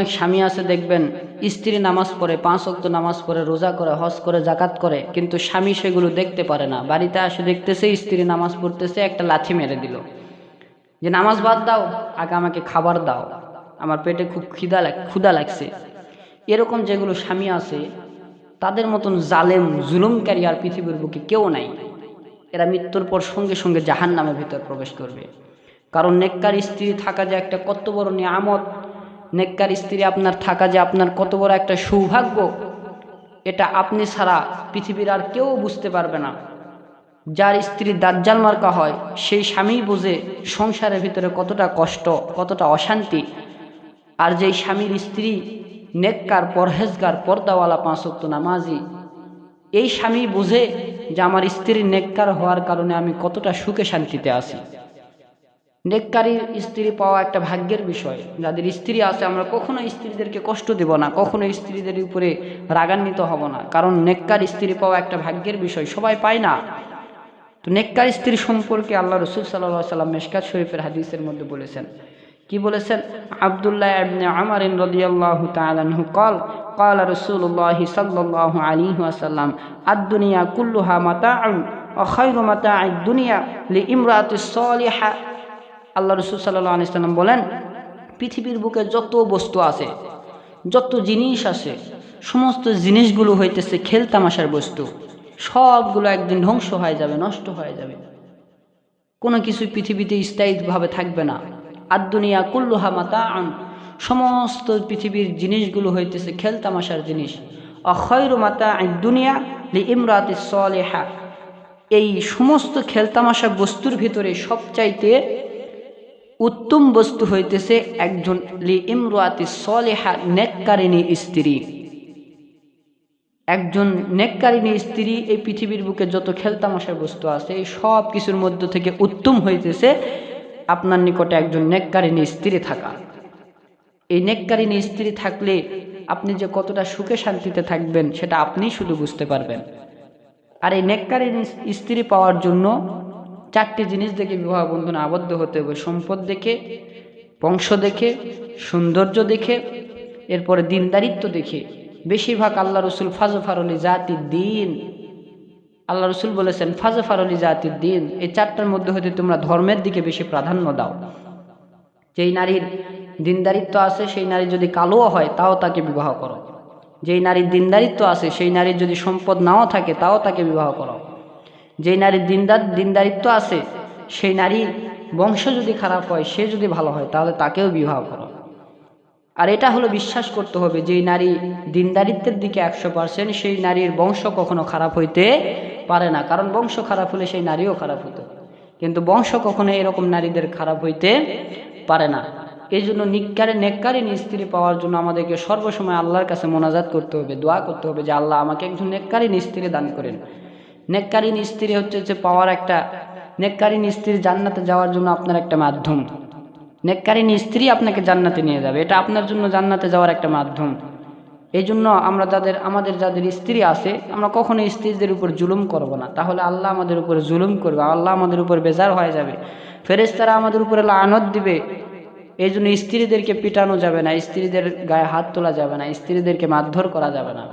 অনেক স্বামী আছে দেখবেন স্ত্রী নামাজ পড়ে, 5 ওয়াক্ত নামাজ পড়ে, রোজা করে, হজ করে, জাকাত করে, কিন্তু স্বামী সেগুলো দেখতে পারে না। বাড়িতে আসে দেখতেছে স্ত্রী নামাজ পড়তেছে, একটা লাথি মেরে দিল যে নামাজ বাদ দাও, আগে আমাকে খাবার দাও, আমার পেটে খুব ক্ষুধা লাগছে। এরকম যেগুলো স্বামী আছে তাদের মতন জালেম জুলুমকারী আর পৃথিবীর বুকে কেউ নাই। এরা মৃত্যুর পর সঙ্গে সঙ্গে জাহান্নামের ভিতর প্রবেশ করবে। কারণ নেককার স্ত্রী থাকা যে একটা কত বড় নিয়ামত, নেককার স্ত্রী আপনার থাকা যে আপনার কত বড় একটা সৌভাগ্য, এটা আপনি ছাড়া পৃথিবীর আর কেউ বুঝতে পারবে না। যার স্ত্রী দাজ্জাল মার্কা হয় সেই স্বামী বোঝে সংসারের ভিতরে কতটা কষ্ট, কতটা অশান্তি। আর যেই স্বামীর স্ত্রী নেককার, পরহেজগার, পর্দাওয়ালা, 5 ওয়াক্ত নামাজি, এই স্বামী বোঝে যে আমার স্ত্রী নেককার হওয়ার কারণে আমি কতটা সুখে শান্তিতে আছি। নেককারী স্ত্রী পাওয়া একটা ভাগ্যের বিষয়। যাদের স্ত্রী আছে আমরা কখনো স্ত্রীদেরকে কষ্ট দেব না, কখনো স্ত্রীদের উপরে রাগান্বিত হব না, কারণ নেককার স্ত্রী পাওয়া একটা ভাগ্যের বিষয়, সবাই পায় না। তো নেককার স্ত্রী সম্পর্কে আল্লাহ রাসূল সাল্লাল্লাহু আলাইহি ওয়াসাল্লাম মিশকাত শরীফের হাদিসের মধ্যে বলেছেন, কি বলেছেন? আব্দুল্লাহ ইবনে উমর রাদিয়াল্লাহু তাআলা আনহু قال قال رسول الله صلى الله عليه وسلم الدنيا كلها متاع وخير متاع الدنيا لامرأة الصالحة। আল্লাহ রাসূল সাল্লাল্লাহু আলাইহি ওয়াসাল্লাম বলেন, পৃথিবীর বুকে যত বস্তু আছে, যত জিনিস আছে, সমস্ত জিনিসগুলো হইতেছে খেলতামাশার বস্তু। সবগুলো একদিন ধ্বংস হয়ে যাবে, নষ্ট হয়ে যাবে, কোনো কিছু পৃথিবীতে স্থায়ীভাবে থাকবে না। আদ-দুনিয়া কুল্লুহা মাতাআন, সমস্ত পৃথিবীর জিনিসগুলো হইতেছে খেলতামাশার জিনিস। খায়রু মাতাআদ দুনিয়া লিইমরাতিস সালিহা, এই সমস্ত খেলতামাশা বস্তুর ভিতরে সবচাইতে উত্তম বস্তু হইতেছে একজন লিইমরাতিস সালিহা, নেককারিনী স্ত্রী। একজন নেককারিনী স্ত্রী এই পৃথিবীর বুকে যত খেলতামাশার বস্তু আছে এই সব কিছুর মধ্য থেকে উত্তম হইতেছে আপনার নিকটে একজন নেককারিনী স্ত্রী থাকা। এই নেককারিনী স্ত্রী থাকলে আপনি যে কতটা সুখে শান্তিতে থাকবেন সেটা আপনিই শুধু বুঝতে পারবেন। আর এই নেককারিনী স্ত্রী পাওয়ার জন্য 4টি জিনিস দেখে বিবাহ বন্ধনে আবদ্ধ হতে হবে: সম্পদ দেখে, বংশ দেখে, সৌন্দর্য দেখে, এরপরে দিনদারিত্ব দেখে। বেশিরভাগ আল্লাহ রসুল ফাজফারলি জাতির দিন, আল্লাহ রসুল বলেছেন ফাজফারলি জাতির দিন, এই 4টার মধ্যে হতে তোমরা ধর্মের দিকে বেশি প্রাধান্য দাও। যেই নারীর দিনদারিত্ব আছে সেই নারী যদি কালোও হয় তাও তাকে বিবাহ করো। যেই নারীর দিনদারিত্ব আছে সেই নারীর যদি সম্পদ নাও থাকে তাও তাকে বিবাহ করো। যেই নারীর দিনদারিত্ব আছে সেই নারীর বংশ যদি খারাপ হয়, সে যদি ভালো হয় তাহলে তাকেও বিবাহ করো। আর এটা হলো বিশ্বাস করতে হবে যেই নারী দিনদারিত্বের দিকে 100%, সেই নারীর বংশ কখনো খারাপ হইতে পারে না, কারণ বংশ খারাপ হলে সেই নারীও খারাপ হতো, কিন্তু বংশ কখনো এরকম নারীদের খারাপ হইতে পারে না। এই জন্য নেককারিনী স্ত্রী পাওয়ার জন্য আমাদেরকে সর্বসময় আল্লাহর কাছে মোনাজাত করতে হবে, দোয়া করতে হবে যে আল্লাহ আমাকে একজন নেককারিনী স্ত্রী দান করেন। নেককারিনী স্ত্রী হচ্ছে যে পাওয়ার একটা, নেককারিনী স্ত্রী জান্নাতে যাওয়ার জন্য আপনার একটা মাধ্যম। নেককারিনী স্ত্রী আপনাকে জান্নাতে নিয়ে যাবে, এটা আপনার জন্য জান্নাতে যাওয়ার একটা মাধ্যম। এই জন্য আমাদের যাদের স্ত্রী আছে আমরা কখনো স্ত্রীদের উপর জুলুম করব না, তাহলে আল্লাহ আমাদের উপরে জুলুম করবে, আল্লাহ আমাদের উপর বেজার হয়ে যাবে, ফেরেশতারা আমাদের উপরে লানত দিবে। এই জন্য স্ত্রীদেরকে পিটানো যাবে না, স্ত্রীদের গায়ে হাত তোলা যাবে না, স্ত্রীদেরকে মারধর করা যাবে না।